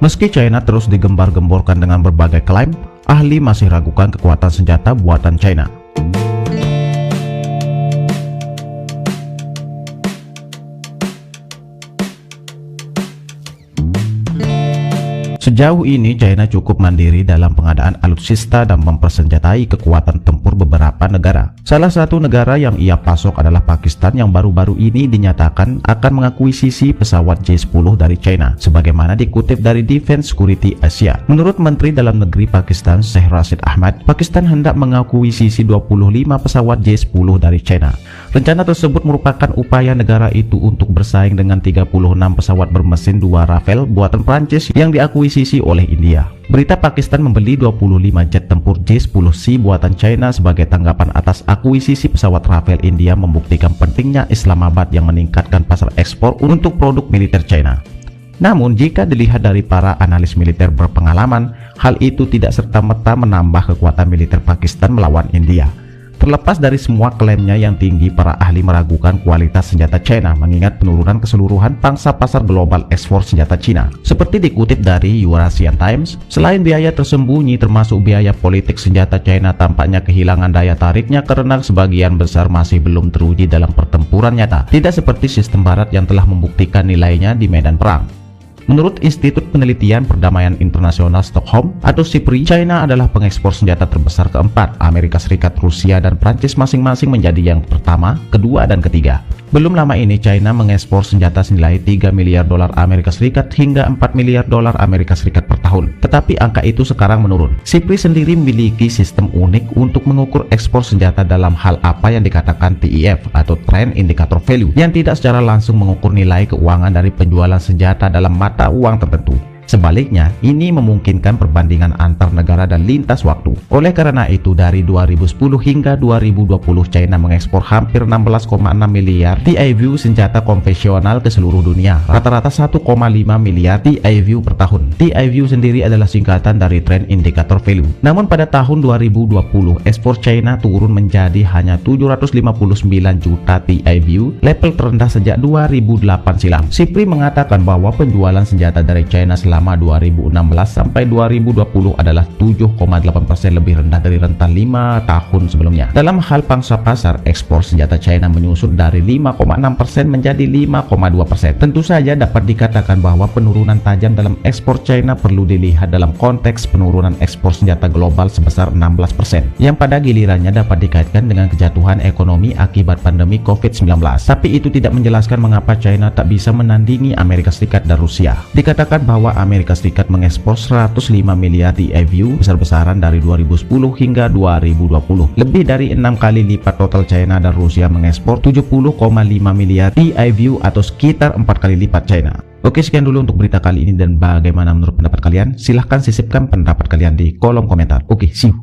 Meski China terus digembar-gemborkan dengan berbagai klaim, ahli masih ragukan kekuatan senjata buatan China. Sejauh ini China cukup mandiri dalam pengadaan alutsista dan mempersenjatai kekuatan tempur beberapa negara. Salah satu negara yang ia pasok adalah Pakistan yang baru-baru ini dinyatakan akan mengakuisisi pesawat J-10 dari China, sebagaimana dikutip dari Defense Security Asia. Menurut Menteri Dalam Negeri Pakistan Sheikh Rashid Ahmad, Pakistan hendak mengakuisisi 25 pesawat J-10 dari China. Rencana tersebut merupakan upaya negara itu untuk bersaing dengan 36 pesawat bermesin 2 Rafale buatan Prancis yang diakuisisi oleh India. Berita Pakistan membeli 25 jet tempur J-10C buatan China sebagai tanggapan atas akuisisi pesawat Rafale India membuktikan pentingnya Islamabad yang meningkatkan pasar ekspor untuk produk militer China. Namun jika dilihat dari para analis militer berpengalaman, hal itu tidak serta-merta menambah kekuatan militer Pakistan melawan India. Terlepas dari semua klaimnya yang tinggi, para ahli meragukan kualitas senjata China mengingat penurunan keseluruhan pangsa pasar global ekspor senjata China. Seperti dikutip dari Eurasian Times, selain biaya tersembunyi termasuk biaya politik, senjata China tampaknya kehilangan daya tariknya karena sebagian besar masih belum teruji dalam pertempuran nyata, tidak seperti sistem barat yang telah membuktikan nilainya di medan perang. Menurut Institut Penelitian Perdamaian Internasional Stockholm atau SIPRI, China adalah pengekspor senjata terbesar keempat. Amerika Serikat, Rusia, dan Prancis masing-masing menjadi yang pertama, kedua, dan ketiga. Belum lama ini China mengekspor senjata senilai 3 miliar dolar Amerika Serikat hingga 4 miliar dolar Amerika Serikat per tahun. Tetapi angka itu sekarang menurun. SIPRI sendiri memiliki sistem unik untuk mengukur ekspor senjata dalam hal apa yang dikatakan TIV atau Trend Indicator Value, yang tidak secara langsung mengukur nilai keuangan dari penjualan senjata dalam mata uang tertentu. Sebaliknya, ini memungkinkan perbandingan antar negara dan lintas waktu. Oleh karena itu, dari 2010 hingga 2020, China mengekspor hampir 16,6 miliar TIV senjata konvensional ke seluruh dunia, rata-rata 1,5 miliar TIV per tahun. TIV sendiri adalah singkatan dari Trend Indicator Value. Namun pada tahun 2020, ekspor China turun menjadi hanya 759 juta TIV, level terendah sejak 2008 silam. SIPRI mengatakan bahwa penjualan senjata dari China selama 2016 sampai 2020 adalah 7,8% lebih rendah dari rentang 5 tahun sebelumnya. Dalam hal pangsa pasar, ekspor senjata China menyusut dari 5,6% menjadi 5,2%. Tentu saja dapat dikatakan bahwa penurunan tajam dalam ekspor China perlu dilihat dalam konteks penurunan ekspor senjata global sebesar 16%, yang pada gilirannya dapat dikaitkan dengan kejatuhan ekonomi akibat pandemi COVID-19. Tapi itu tidak menjelaskan mengapa China tak bisa menandingi Amerika Serikat dan Rusia. Dikatakan bahwa Amerika Serikat mengekspor 105 miliar TIV besar-besaran dari 2010 hingga 2020. Lebih dari 6 kali lipat total China dan Rusia mengekspor 70,5 miliar TIV atau sekitar 4 kali lipat China. Oke, sekian dulu untuk berita kali ini, dan bagaimana menurut pendapat kalian? Silahkan sisipkan pendapat kalian di kolom komentar. Oke, see you.